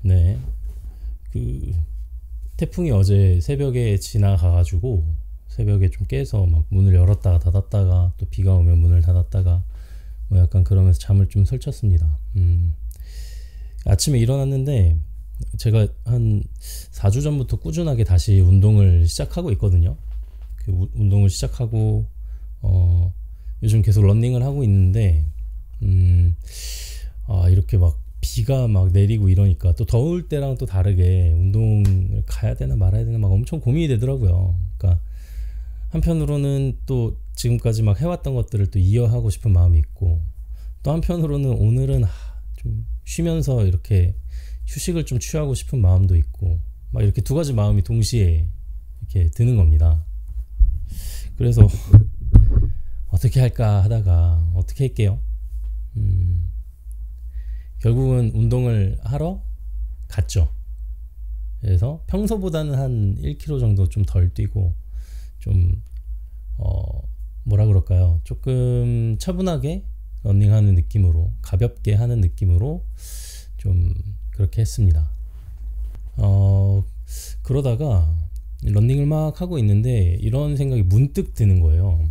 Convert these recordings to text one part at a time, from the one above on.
네. 그 태풍이 어제 새벽에 지나가가지고 새벽에 좀 깨서 막 문을 열었다가 닫았다가 또 비가 오면 문을 닫았다가 뭐 약간 그러면서 잠을 좀 설쳤습니다. 아침에 일어났는데 제가 한 4주 전부터 꾸준하게 다시 운동을 시작하고 있거든요. 그 운동을 시작하고 요즘 계속 러닝을 하고 있는데 이렇게 막 비가 막 내리고 이러니까 또 더울 때랑 또 다르게 운동을 가야 되나 말아야 되나 막 엄청 고민이 되더라고요. 그러니까 한편으로는 또 지금까지 막 해왔던 것들을 또 이어하고 싶은 마음이 있고, 또 한편으로는 오늘은 좀 쉬면서 이렇게 휴식을 좀 취하고 싶은 마음도 있고, 막 이렇게 두 가지 마음이 동시에 이렇게 드는 겁니다. 그래서 어떻게 할까 하다가 어떻게 할게요. 결국은 운동을 하러 갔죠. 그래서 평소보다는 한 1km 정도 좀 덜 뛰고 좀 뭐라 그럴까요? 조금 차분하게 러닝하는 느낌으로, 가볍게 하는 느낌으로 좀 그렇게 했습니다. 그러다가 러닝을 막 하고 있는데 이런 생각이 문득 드는 거예요.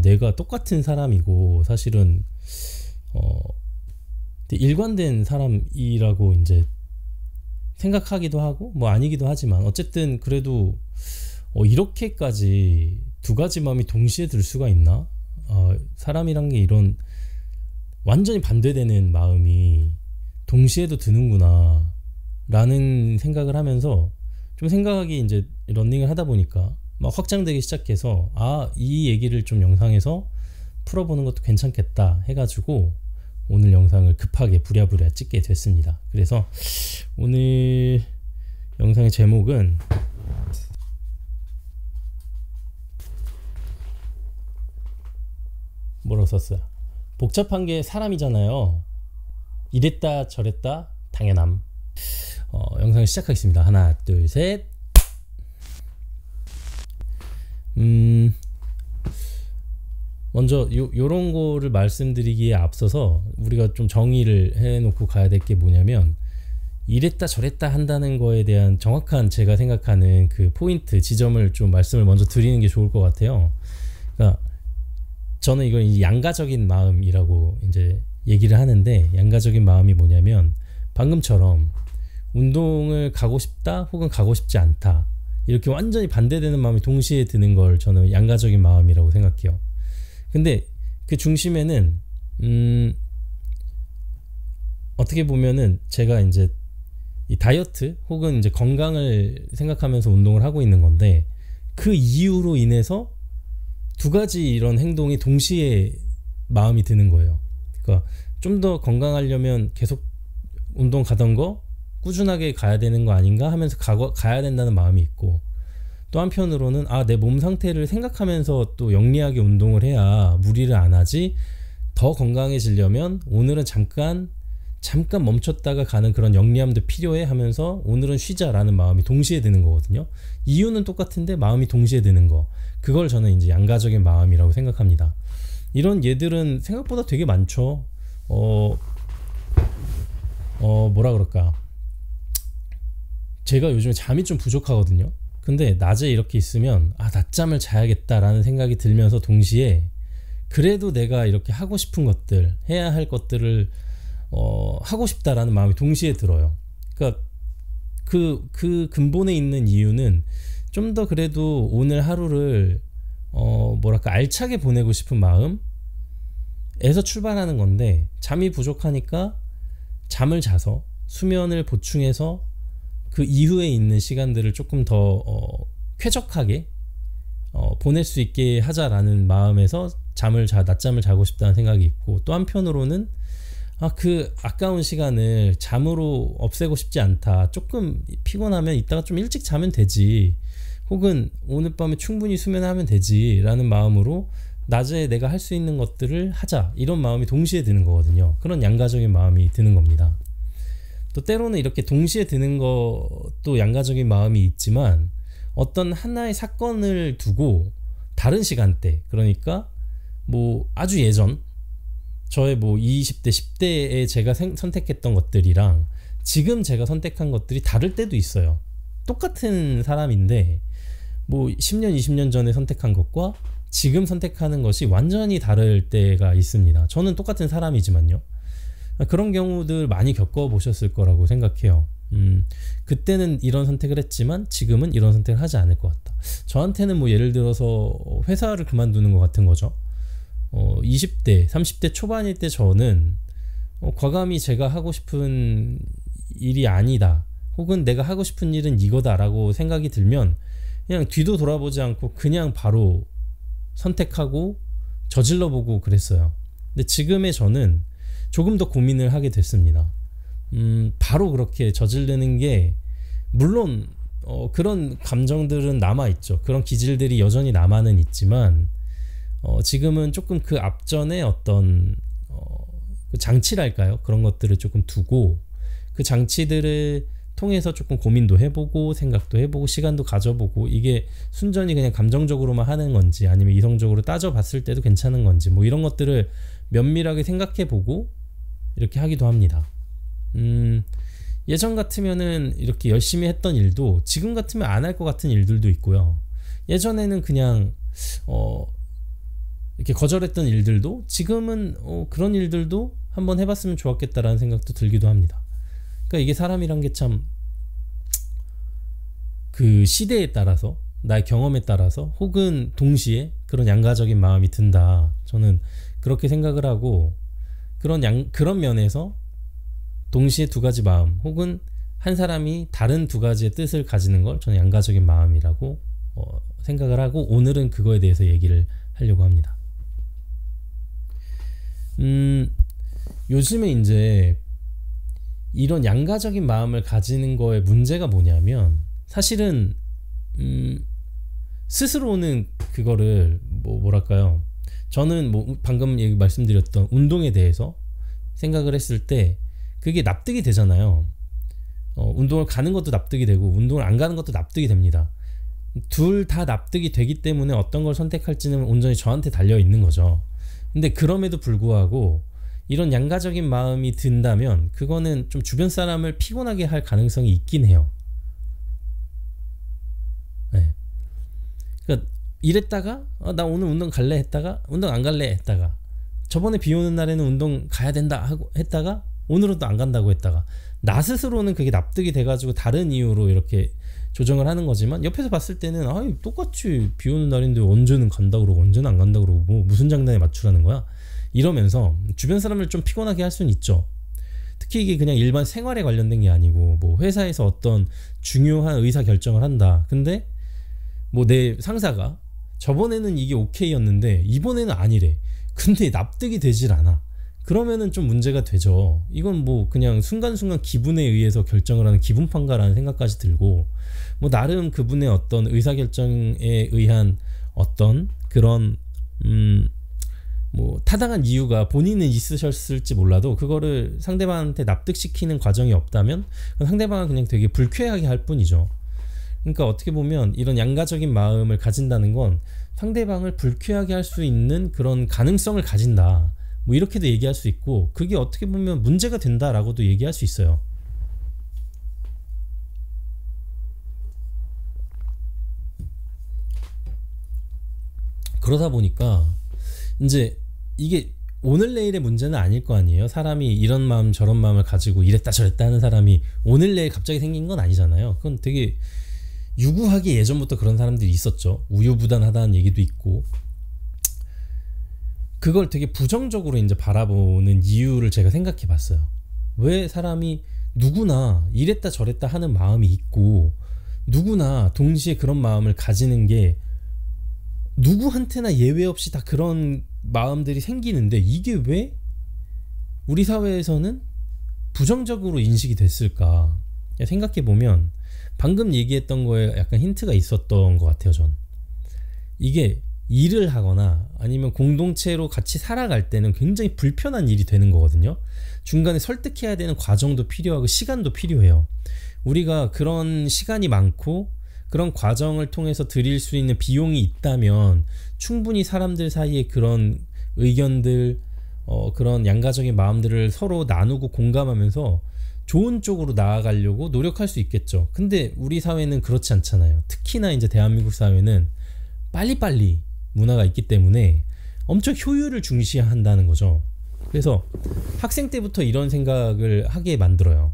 내가 똑같은 사람이고 사실은 일관된 사람이라고 이제 생각하기도 하고 뭐 아니기도 하지만, 어쨌든 그래도 이렇게까지 두 가지 마음이 동시에 들 수가 있나? 사람이란 게 이런 완전히 반대되는 마음이 동시에도 드는구나 라는 생각을 하면서 좀 생각이 이제 러닝을 하다 보니까 막 확장되기 시작해서 이 얘기를 좀 영상에서 풀어보는 것도 괜찮겠다 해가지고 오늘 영상을 급하게 부랴부랴 찍게 됐습니다. 그래서 오늘 영상의 제목은 뭐라고 썼어요? 복잡한 게 사람이잖아요. 이랬다 저랬다 당연함. 영상을 시작하겠습니다. 하나 둘 셋. 먼저 요런 거를 말씀드리기에 앞서서 우리가 좀 정의를 해놓고 가야 될 게 뭐냐면, 이랬다 저랬다 한다는 거에 대한 정확한 제가 생각하는 그 포인트, 지점을 좀 말씀을 먼저 드리는 게 좋을 것 같아요. 그러니까 저는 이걸 양가적인 마음이라고 이제 얘기를 하는데, 양가적인 마음이 뭐냐면 방금처럼 운동을 가고 싶다 혹은 가고 싶지 않다, 이렇게 완전히 반대되는 마음이 동시에 드는 걸 저는 양가적인 마음이라고 생각해요. 근데 그 중심에는 어떻게 보면은 제가 이제 이 다이어트 혹은 이제 건강을 생각하면서 운동을 하고 있는 건데, 그 이유로 인해서 두 가지 이런 행동이 동시에 마음이 드는 거예요. 그러니까 좀 더 건강하려면 계속 운동 가던 거 꾸준하게 가야 되는 거 아닌가 하면서 가야 된다는 마음이 있고, 또 한편으로는 내 몸 상태를 생각하면서 또 영리하게 운동을 해야 무리를 안 하지, 더 건강해지려면 오늘은 잠깐 멈췄다가 가는 그런 영리함도 필요해 하면서 오늘은 쉬자라는 마음이 동시에 드는 거거든요. 이유는 똑같은데 마음이 동시에 드는 거, 그걸 저는 이제 양가적인 마음이라고 생각합니다. 이런 예들은 생각보다 되게 많죠. 뭐라 그럴까, 제가 요즘에 잠이 좀 부족하거든요. 근데 낮에 이렇게 있으면 낮잠을 자야겠다라는 생각이 들면서 동시에 그래도 내가 이렇게 하고 싶은 것들, 해야 할 것들을 하고 싶다라는 마음이 동시에 들어요. 그러니까 그 근본에 있는 이유는 좀 더 그래도 오늘 하루를 뭐랄까 알차게 보내고 싶은 마음에서 출발하는 건데, 잠이 부족하니까 잠을 자서 수면을 보충해서 그 이후에 있는 시간들을 조금 더 쾌적하게 보낼 수 있게 하자라는 마음에서 낮잠을 자고 싶다는 생각이 있고, 또 한편으로는 그 아까운 시간을 잠으로 없애고 싶지 않다, 조금 피곤하면 이따가 좀 일찍 자면 되지, 혹은 오늘 밤에 충분히 수면하면 되지 라는 마음으로 낮에 내가 할 수 있는 것들을 하자, 이런 마음이 동시에 드는 거거든요. 그런 양가적인 마음이 드는 겁니다. 또 때로는 이렇게 동시에 드는 것도 양가적인 마음이 있지만, 어떤 하나의 사건을 두고 다른 시간대, 그러니까 뭐 아주 예전 저의 뭐 20대 10대에 제가 선택했던 것들이랑 지금 제가 선택한 것들이 다를 때도 있어요. 똑같은 사람인데 뭐 10년 20년 전에 선택한 것과 지금 선택하는 것이 완전히 다를 때가 있습니다. 저는 똑같은 사람이지만요. 그런 경우들 많이 겪어보셨을 거라고 생각해요. 그때는 이런 선택을 했지만 지금은 이런 선택을 하지 않을 것 같다. 저한테는 뭐 예를 들어서 회사를 그만두는 것 같은 거죠. 20대 30대 초반일 때 저는 과감히 제가 하고 싶은 일이 아니다, 혹은 내가 하고 싶은 일은 이거다 라고 생각이 들면 그냥 뒤도 돌아보지 않고 그냥 바로 선택하고 저질러보고 그랬어요. 근데 지금의 저는 조금 더 고민을 하게 됐습니다. 바로 그렇게 저지르는 게, 물론 그런 감정들은 남아있죠. 그런 기질들이 여전히 남아는 있지만 지금은 조금 그 앞전에 어떤 그 장치랄까요? 그런 것들을 조금 두고 그 장치들을 통해서 조금 고민도 해보고 생각도 해보고 시간도 가져보고, 이게 순전히 그냥 감정적으로만 하는 건지 아니면 이성적으로 따져봤을 때도 괜찮은 건지, 뭐 이런 것들을 면밀하게 생각해보고 이렇게 하기도 합니다. 예전 같으면은 이렇게 열심히 했던 일도 지금 같으면 안 할 것 같은 일들도 있고요. 예전에는 그냥 이렇게 거절했던 일들도 지금은 그런 일들도 한번 해봤으면 좋았겠다라는 생각도 들기도 합니다. 그러니까 이게 사람이란 게 참 그 시대에 따라서, 나의 경험에 따라서, 혹은 동시에 그런 양가적인 마음이 든다. 저는 그렇게 생각을 하고, 그런 면에서 동시에 두 가지 마음, 혹은 한 사람이 다른 두 가지의 뜻을 가지는 걸 저는 양가적인 마음이라고 생각을 하고, 오늘은 그거에 대해서 얘기를 하려고 합니다. 요즘에 이제 이런 양가적인 마음을 가지는 거에 문제가 뭐냐면, 사실은 스스로는 그거를 뭐랄까요, 저는 뭐 방금 말씀드렸던 운동에 대해서 생각을 했을 때 그게 납득이 되잖아요. 운동을 가는 것도 납득이 되고 운동을 안 가는 것도 납득이 됩니다. 둘 다 납득이 되기 때문에 어떤 걸 선택할지는 온전히 저한테 달려 있는 거죠. 근데 그럼에도 불구하고 이런 양가적인 마음이 든다면 그거는 좀 주변 사람을 피곤하게 할 가능성이 있긴 해요. 네. 그러니까 이랬다가 나 오늘 운동 갈래 했다가 운동 안 갈래 했다가, 저번에 비 오는 날에는 운동 가야 된다 하고 했다가 오늘은 또 안 간다고 했다가, 나 스스로는 그게 납득이 돼가지고 다른 이유로 이렇게 조정을 하는 거지만, 옆에서 봤을 때는 똑같이 비 오는 날인데 언제는 간다 그러고 언제는 안 간다 그러고 뭐 무슨 장단에 맞추라는 거야? 이러면서 주변 사람을 좀 피곤하게 할 수는 있죠. 특히 이게 그냥 일반 생활에 관련된 게 아니고, 뭐 회사에서 어떤 중요한 의사 결정을 한다. 근데 뭐 내 상사가 저번에는 이게 오케이였는데 이번에는 아니래. 근데 납득이 되질 않아. 그러면은 좀 문제가 되죠. 이건 뭐 그냥 순간순간 기분에 의해서 결정을 하는 기분판가라는 생각까지 들고, 뭐 나름 그분의 어떤 의사결정에 의한 어떤 그런 뭐 타당한 이유가 본인은 있으셨을지 몰라도 그거를 상대방한테 납득시키는 과정이 없다면 상대방은 그냥 되게 불쾌하게 할 뿐이죠. 그러니까 어떻게 보면 이런 양가적인 마음을 가진다는 건 상대방을 불쾌하게 할 수 있는 그런 가능성을 가진다, 뭐 이렇게도 얘기할 수 있고, 그게 어떻게 보면 문제가 된다라고도 얘기할 수 있어요. 그러다 보니까 이제 이게 오늘 내일의 문제는 아닐 거 아니에요. 사람이 이런 마음 저런 마음을 가지고 이랬다 저랬다 하는 사람이 오늘 내일 갑자기 생긴 건 아니잖아요. 그건 되게 유구하게 예전부터 그런 사람들이 있었죠. 우유부단하다는 얘기도 있고, 그걸 되게 부정적으로 이제 바라보는 이유를 제가 생각해 봤어요. 왜 사람이 누구나 이랬다 저랬다 하는 마음이 있고, 누구나 동시에 그런 마음을 가지는 게 누구한테나 예외 없이 다 그런 마음들이 생기는데, 이게 왜 우리 사회에서는 부정적으로 인식이 됐을까 생각해 보면 방금 얘기했던 거에 약간 힌트가 있었던 것 같아요. 전 이게 일을 하거나 아니면 공동체로 같이 살아갈 때는 굉장히 불편한 일이 되는 거거든요. 중간에 설득해야 되는 과정도 필요하고 시간도 필요해요. 우리가 그런 시간이 많고 그런 과정을 통해서 드릴 수 있는 비용이 있다면 충분히 사람들 사이에 그런 의견들, 그런 양가적인 마음들을 서로 나누고 공감하면서 좋은 쪽으로 나아가려고 노력할 수 있겠죠. 근데 우리 사회는 그렇지 않잖아요. 특히나 이제 대한민국 사회는 빨리빨리 문화가 있기 때문에 엄청 효율을 중시한다는 거죠. 그래서 학생 때부터 이런 생각을 하게 만들어요.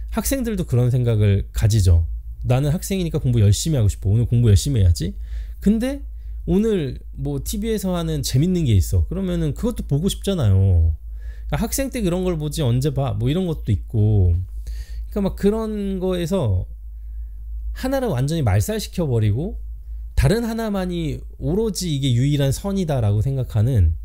학생들도 그런 생각을 가지죠. 나는 학생이니까 공부 열심히 하고 싶어. 오늘 공부 열심히 해야지. 근데 오늘 뭐 TV에서 하는 재밌는 게 있어. 그러면은 그것도 보고 싶잖아요. 그러니까 학생 때 그런 걸 보지 언제 봐. 뭐 이런 것도 있고. 그러니까 막 그런 거에서 하나를 완전히 말살시켜 버리고 다른 하나만이 오로지 이게 유일한 선이다라고 생각하는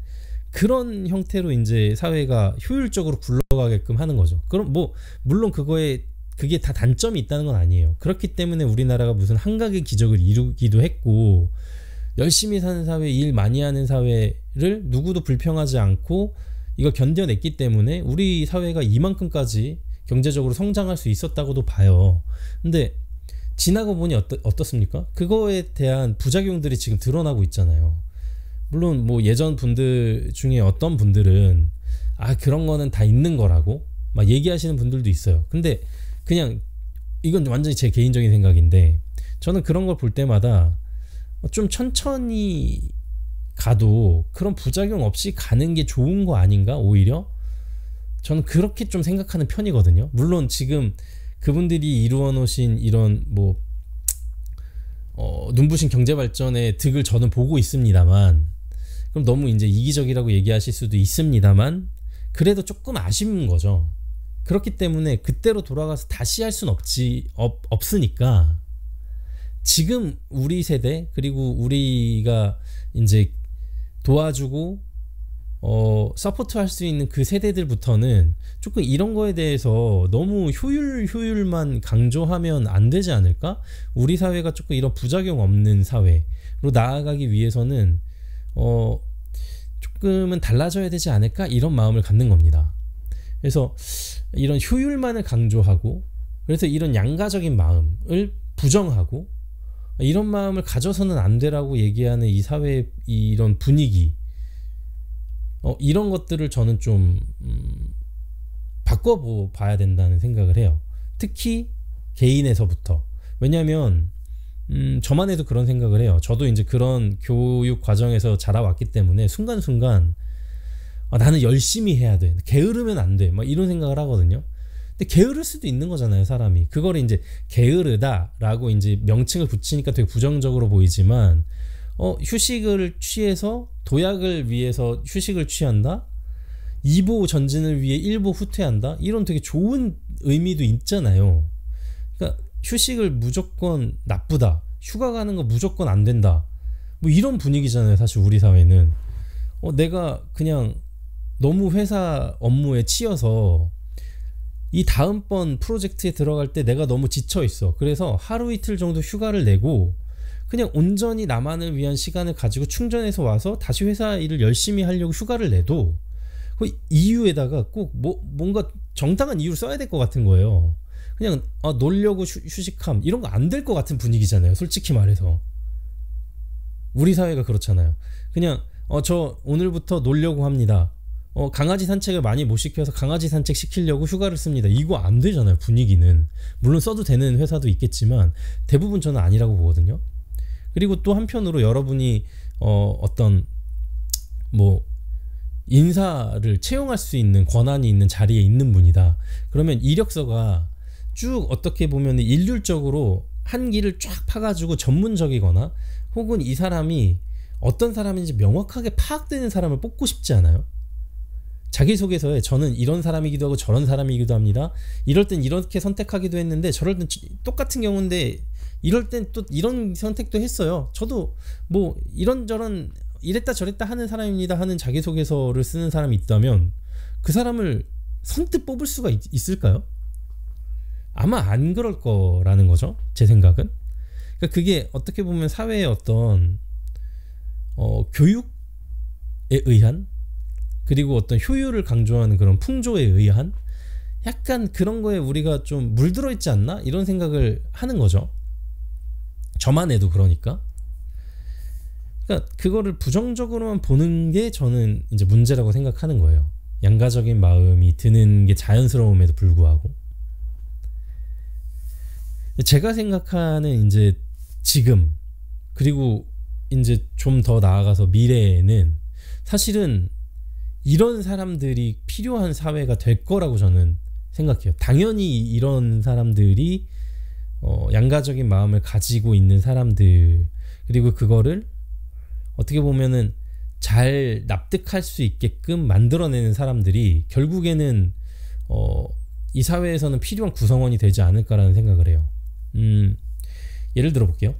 그런 형태로 이제 사회가 효율적으로 굴러가게끔 하는 거죠. 그럼 뭐 물론 그게 다 단점이 있다는 건 아니에요. 그렇기 때문에 우리나라가 무슨 한각의 기적을 이루기도 했고, 열심히 사는 사회, 일 많이 하는 사회를 누구도 불평하지 않고 이걸 견뎌냈기 때문에 우리 사회가 이만큼까지 경제적으로 성장할 수 있었다고도 봐요. 근데 지나고 보니 어떻습니까? 그거에 대한 부작용들이 지금 드러나고 있잖아요. 물론 뭐 예전 분들 중에 어떤 분들은 그런 거는 다 있는 거라고 막 얘기하시는 분들도 있어요. 근데 그냥 이건 완전히 제 개인적인 생각인데, 저는 그런 걸 볼 때마다 좀 천천히 가도 그런 부작용 없이 가는 게 좋은 거 아닌가? 오히려 저는 그렇게 좀 생각하는 편이거든요. 물론 지금 그분들이 이루어 놓으신 이런 뭐 눈부신 경제 발전의 득을 저는 보고 있습니다만, 그럼 너무 이제 이기적이라고 얘기하실 수도 있습니다만, 그래도 조금 아쉬운 거죠. 그렇기 때문에 그때로 돌아가서 다시 할 수는 없으니까 지금 우리 세대, 그리고 우리가 이제 도와주고 서포트할 수 있는 그 세대들부터는 조금 이런 거에 대해서 너무 효율만 강조하면 안 되지 않을까? 우리 사회가 조금 이런 부작용 없는 사회로 나아가기 위해서는 조금은 달라져야 되지 않을까? 이런 마음을 갖는 겁니다. 그래서 이런 효율만을 강조하고, 그래서 이런 양가적인 마음을 부정하고 이런 마음을 가져서는 안 되라고 얘기하는 이 사회의 이런 분위기, 이런 것들을 저는 좀 바꿔봐야 된다는 생각을 해요. 특히 개인에서부터. 왜냐하면 저만 해도 그런 생각을 해요. 저도 이제 그런 교육 과정에서 자라왔기 때문에 순간순간 나는 열심히 해야 돼, 게으르면 안 돼, 막 이런 생각을 하거든요. 근데 게으를 수도 있는 거잖아요, 사람이. 그거를 이제 게으르다라고 이제 명칭을 붙이니까 되게 부정적으로 보이지만, 휴식을 취해서 도약을 위해서 휴식을 취한다, 2보 전진을 위해 1보 후퇴한다, 이런 되게 좋은 의미도 있잖아요. 그러니까 휴식을 무조건 나쁘다, 휴가 가는 거 무조건 안 된다, 뭐 이런 분위기잖아요, 사실 우리 사회는. 내가 그냥 너무 회사 업무에 치여서 이 다음번 프로젝트에 들어갈 때 내가 너무 지쳐 있어. 그래서 하루 이틀 정도 휴가를 내고 그냥 온전히 나만을 위한 시간을 가지고 충전해서 와서 다시 회사 일을 열심히 하려고 휴가를 내도 그 이유에다가 꼭 뭔가 정당한 이유를 써야 될 것 같은 거예요. 그냥 놀려고 휴식함, 이런 거 안 될 것 같은 분위기잖아요, 솔직히 말해서. 우리 사회가 그렇잖아요. 그냥 저 오늘부터 놀려고 합니다. 강아지 산책을 많이 못 시켜서 강아지 산책 시키려고 휴가를 씁니다. 이거 안 되잖아요, 분위기는. 물론 써도 되는 회사도 있겠지만 대부분 저는 아니라고 보거든요. 그리고 또 한편으로 여러분이 어떤 뭐 인사를 채용할 수 있는 권한이 있는 자리에 있는 분이다. 그러면 이력서가 쭉 어떻게 보면 일률적으로 한 길을 쫙 파가지고 전문적이거나, 혹은 이 사람이 어떤 사람인지 명확하게 파악되는 사람을 뽑고 싶지 않아요? 자기소개서에 저는 이런 사람이기도 하고 저런 사람이기도 합니다, 이럴 땐 이렇게 선택하기도 했는데 저럴 땐 똑같은 경우인데 이럴 땐 또 이런 선택도 했어요, 저도 뭐 이런저런 이랬다 저랬다 하는 사람입니다 하는 자기소개서를 쓰는 사람이 있다면 그 사람을 선뜻 뽑을 수가 있을까요? 아마 안 그럴 거라는 거죠, 제 생각은. 그러니까 그게 어떻게 보면 사회의 어떤 교육에 의한, 그리고 어떤 효율을 강조하는 그런 풍조에 의한 약간 그런 거에 우리가 좀 물들어 있지 않나? 이런 생각을 하는 거죠. 저만 해도 그러니까. 그러니까 그거를 부정적으로만 보는 게 저는 이제 문제라고 생각하는 거예요. 양가적인 마음이 드는 게 자연스러움에도 불구하고. 제가 생각하는 이제 지금, 그리고 이제 좀 더 나아가서 미래에는 사실은 이런 사람들이 필요한 사회가 될 거라고 저는 생각해요. 당연히 이런 사람들이 양가적인 마음을 가지고 있는 사람들, 그리고 그거를 어떻게 보면은 잘 납득할 수 있게끔 만들어내는 사람들이 결국에는 이 사회에서는 필요한 구성원이 되지 않을까라는 생각을 해요. 예를 들어 볼게요.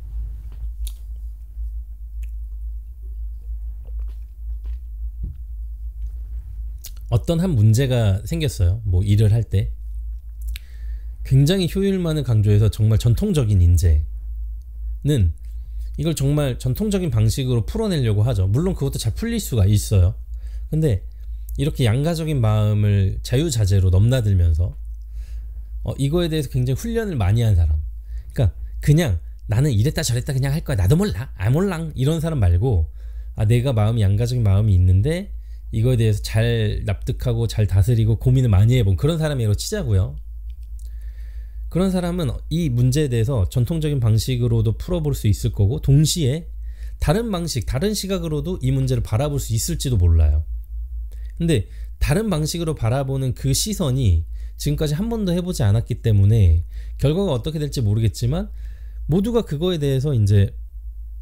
어떤 한 문제가 생겼어요. 뭐 일을 할 때 굉장히 효율만을 강조해서 정말 전통적인 인재는 이걸 정말 전통적인 방식으로 풀어내려고 하죠. 물론 그것도 잘 풀릴 수가 있어요. 근데 이렇게 양가적인 마음을 자유자재로 넘나들면서 이거에 대해서 굉장히 훈련을 많이 한 사람, 그러니까 그냥 나는 이랬다 저랬다 그냥 할 거야, 나도 몰라, 몰랑, 이런 사람 말고 내가 마음이 양가적인 마음이 있는데 이거에 대해서 잘 납득하고 잘 다스리고 고민을 많이 해본 그런 사람이라고 치자고요. 그런 사람은 이 문제에 대해서 전통적인 방식으로도 풀어볼 수 있을 거고, 동시에 다른 방식, 다른 시각으로도 이 문제를 바라볼 수 있을지도 몰라요. 근데 다른 방식으로 바라보는 그 시선이 지금까지 한 번도 해보지 않았기 때문에 결과가 어떻게 될지 모르겠지만 모두가 그거에 대해서 이제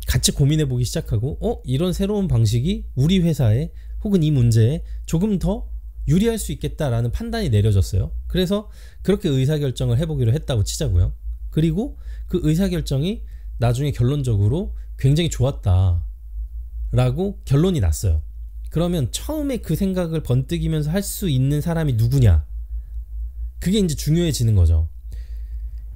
같이 고민해보기 시작하고 이런 새로운 방식이 우리 회사에 혹은 이 문제에 조금 더 유리할 수 있겠다라는 판단이 내려졌어요. 그래서 그렇게 의사결정을 해보기로 했다고 치자고요. 그리고 그 의사결정이 나중에 결론적으로 굉장히 좋았다 라고 결론이 났어요. 그러면 처음에 그 생각을 번뜩이면서 할 수 있는 사람이 누구냐, 그게 이제 중요해지는 거죠.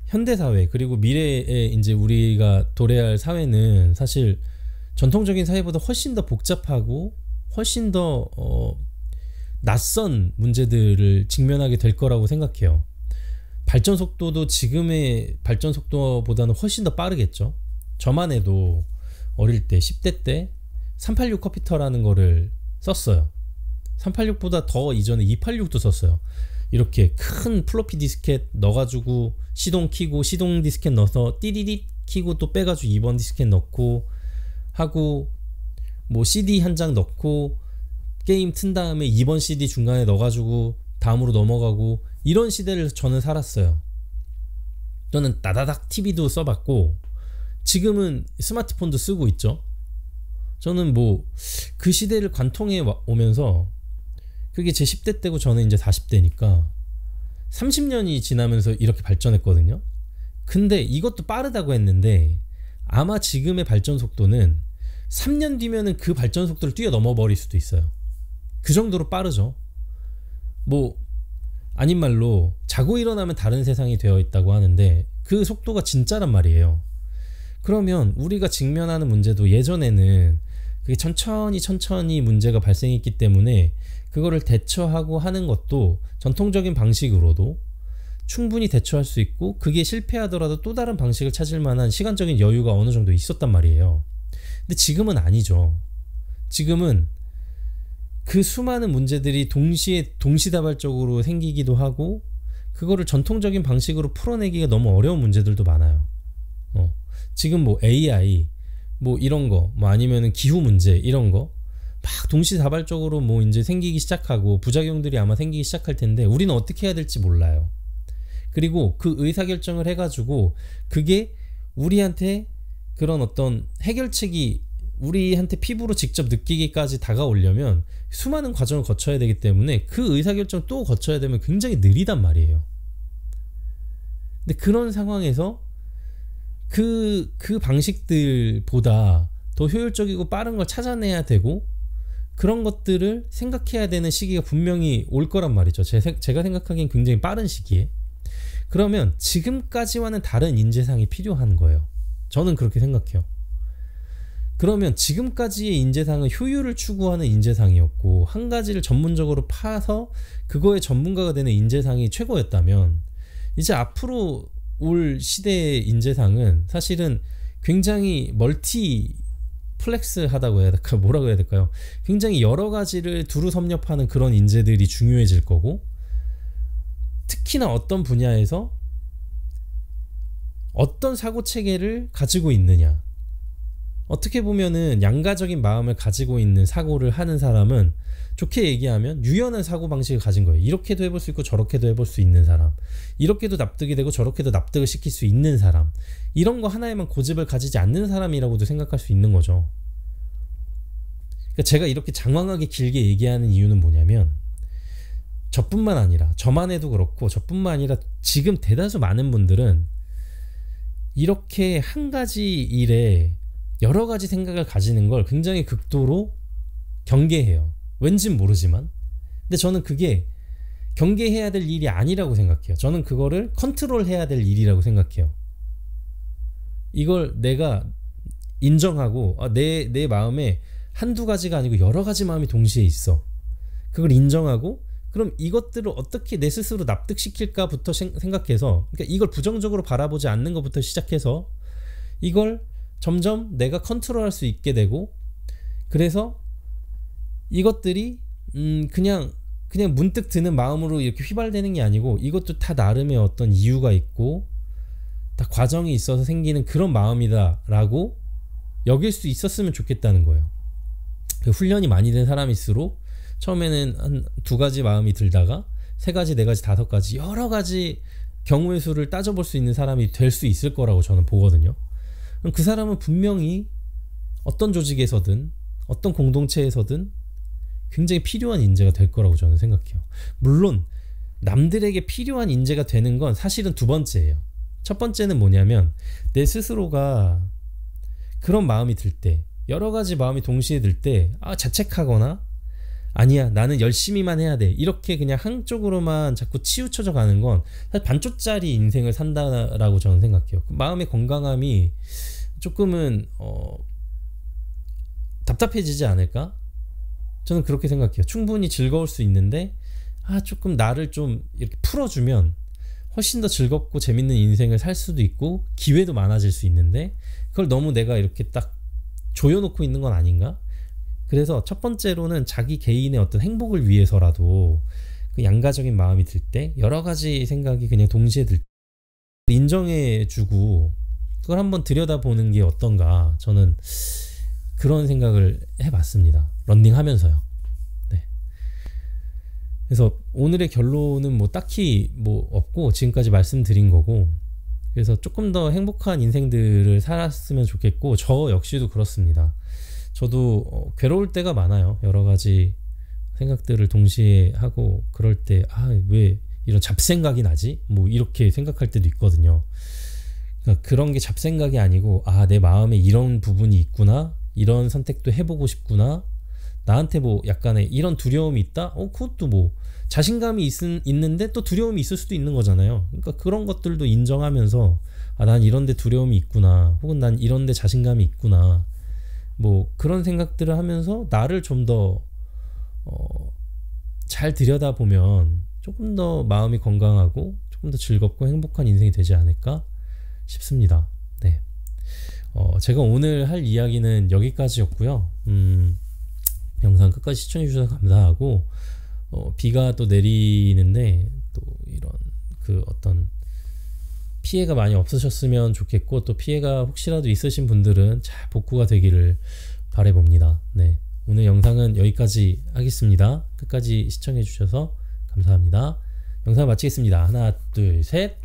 현대사회 그리고 미래에 이제 우리가 도래할 사회는 사실 전통적인 사회보다 훨씬 더 복잡하고 훨씬 더 낯선 문제들을 직면하게 될 거라고 생각해요. 발전 속도도 지금의 발전 속도보다는 훨씬 더 빠르겠죠. 저만 해도 어릴 때 10대 때 386 컴퓨터라는 거를 썼어요. 386보다 더 이전에 286도 썼어요. 이렇게 큰 플로피 디스켓 넣어가지고 시동 키고 시동 디스켓 넣어서 띠디디 키고 또 빼가지고 2번 디스켓 넣고 하고, 뭐 CD 한 장 넣고 게임 튼 다음에 2번 CD 중간에 넣어가지고 다음으로 넘어가고, 이런 시대를 저는 살았어요. 저는 따다닥 TV도 써봤고 지금은 스마트폰도 쓰고 있죠. 저는 뭐 그 시대를 관통해 오면서, 그게 제 10대 때고 저는 이제 40대니까 30년이 지나면서 이렇게 발전했거든요. 근데 이것도 빠르다고 했는데 아마 지금의 발전 속도는 3년 뒤면은 그 발전 속도를 뛰어넘어 버릴 수도 있어요. 그 정도로 빠르죠. 뭐 아닌 말로 자고 일어나면 다른 세상이 되어 있다고 하는데 그 속도가 진짜란 말이에요. 그러면 우리가 직면하는 문제도 예전에는 그게 천천히 문제가 발생했기 때문에 그거를 대처하고 하는 것도 전통적인 방식으로도 충분히 대처할 수 있고, 그게 실패하더라도 또 다른 방식을 찾을 만한 시간적인 여유가 어느 정도 있었단 말이에요. 근데 지금은 아니죠. 지금은 그 수많은 문제들이 동시다발적으로 생기기도 하고, 그거를 전통적인 방식으로 풀어내기가 너무 어려운 문제들도 많아요. 지금 뭐 AI 뭐 이런 거, 뭐 아니면은 기후 문제 이런 거 막 동시다발적으로 뭐 이제 생기기 시작하고 부작용들이 아마 생기기 시작할 텐데 우리는 어떻게 해야 될지 몰라요. 그리고 그 의사결정을 해가지고 그게 우리한테 그런 어떤 해결책이 우리한테 피부로 직접 느끼기까지 다가오려면 수많은 과정을 거쳐야 되기 때문에 그 의사결정 또 거쳐야 되면 굉장히 느리단 말이에요. 근데 그런 상황에서 그 방식들보다 더 효율적이고 빠른 걸 찾아내야 되고, 그런 것들을 생각해야 되는 시기가 분명히 올 거란 말이죠. 제가 생각하기엔 굉장히 빠른 시기에. 그러면 지금까지와는 다른 인재상이 필요한 거예요. 저는 그렇게 생각해요. 그러면 지금까지의 인재상은 효율을 추구하는 인재상이었고, 한 가지를 전문적으로 파서 그거의 전문가가 되는 인재상이 최고였다면, 이제 앞으로 올 시대의 인재상은 사실은 굉장히 플렉스하다고 해야 될까요? 뭐라고 해야 될까요? 굉장히 여러 가지를 두루 섭렵하는 그런 인재들이 중요해질 거고, 특히나 어떤 분야에서 어떤 사고 체계를 가지고 있느냐. 어떻게 보면은 양가적인 마음을 가지고 있는 사고를 하는 사람은 좋게 얘기하면 유연한 사고방식을 가진 거예요. 이렇게도 해볼 수 있고 저렇게도 해볼 수 있는 사람, 이렇게도 납득이 되고 저렇게도 납득을 시킬 수 있는 사람, 이런 거 하나에만 고집을 가지지 않는 사람이라고도 생각할 수 있는 거죠. 그러니까 제가 이렇게 장황하게 길게 얘기하는 이유는 뭐냐면, 저뿐만 아니라, 저만 해도 그렇고 저뿐만 아니라 지금 대다수 많은 분들은 이렇게 한 가지 일에 여러 가지 생각을 가지는 걸 굉장히 극도로 경계해요. 왠진 모르지만. 근데 저는 그게 경계해야 될 일이 아니라고 생각해요. 저는 그거를 컨트롤해야 될 일이라고 생각해요. 이걸 내가 인정하고, 내 마음에 한두 가지가 아니고 여러 가지 마음이 동시에 있어. 그걸 인정하고, 그럼 이것들을 어떻게 내 스스로 납득시킬까부터 생각해서, 그러니까 이걸 부정적으로 바라보지 않는 것부터 시작해서 이걸 점점 내가 컨트롤할 수 있게 되고, 그래서 이것들이 그냥 문득 드는 마음으로 이렇게 휘발되는 게 아니고, 이것도 다 나름의 어떤 이유가 있고 다 과정이 있어서 생기는 그런 마음이다 라고 여길 수 있었으면 좋겠다는 거예요. 훈련이 많이 된 사람일수록 처음에는 한 두 가지 마음이 들다가 세 가지, 네 가지, 다섯 가지 여러 가지 경우의 수를 따져볼 수 있는 사람이 될 수 있을 거라고 저는 보거든요. 그럼 그 사람은 분명히 어떤 조직에서든 어떤 공동체에서든 굉장히 필요한 인재가 될 거라고 저는 생각해요. 물론 남들에게 필요한 인재가 되는 건 사실은 두 번째예요. 첫 번째는 뭐냐면, 내 스스로가 그런 마음이 들 때, 여러 가지 마음이 동시에 들 때 자책하거나 아니야 나는 열심히만 해야 돼 이렇게 그냥 한쪽으로만 자꾸 치우쳐져 가는 건 사실 반쪽짜리 인생을 산다라고 저는 생각해요. 마음의 건강함이 조금은 답답해지지 않을까? 저는 그렇게 생각해요. 충분히 즐거울 수 있는데 조금 나를 좀 이렇게 풀어주면 훨씬 더 즐겁고 재밌는 인생을 살 수도 있고 기회도 많아질 수 있는데, 그걸 너무 내가 이렇게 딱 조여놓고 있는 건 아닌가? 그래서 첫 번째로는 자기 개인의 어떤 행복을 위해서라도 그 양가적인 마음이 들 때, 여러 가지 생각이 그냥 동시에 들 때 인정해주고 그걸 한번 들여다보는 게 어떤가, 저는 그런 생각을 해봤습니다. 런닝하면서요. 네. 그래서 오늘의 결론은 뭐 딱히 뭐 없고 지금까지 말씀드린 거고, 그래서 조금 더 행복한 인생들을 살았으면 좋겠고, 저 역시도 그렇습니다. 저도 괴로울 때가 많아요. 여러 가지 생각들을 동시에 하고 그럴 때 왜 이런 잡생각이 나지? 뭐 이렇게 생각할 때도 있거든요. 그러니까 그런 게 잡생각이 아니고 내 마음에 이런 부분이 있구나, 이런 선택도 해보고 싶구나, 나한테 뭐 약간의 이런 두려움이 있다? 그것도 뭐 자신감이 있는데 또 두려움이 있을 수도 있는 거잖아요. 그러니까 그런 것들도 인정하면서 난 이런데 두려움이 있구나, 혹은 난 이런데 자신감이 있구나, 뭐 그런 생각들을 하면서 나를 좀 더 잘 들여다보면 조금 더 마음이 건강하고 조금 더 즐겁고 행복한 인생이 되지 않을까 싶습니다. 네. 제가 오늘 할 이야기는 여기까지였고요. 영상 끝까지 시청해 주셔서 감사하고, 비가 또 내리는데 또 이런 그 어떤 피해가 많이 없으셨으면 좋겠고, 또 피해가 혹시라도 있으신 분들은 잘 복구가 되기를 바라봅니다. 네. 오늘 영상은 여기까지 하겠습니다. 끝까지 시청해 주셔서 감사합니다. 영상 마치겠습니다. 하나, 둘, 셋.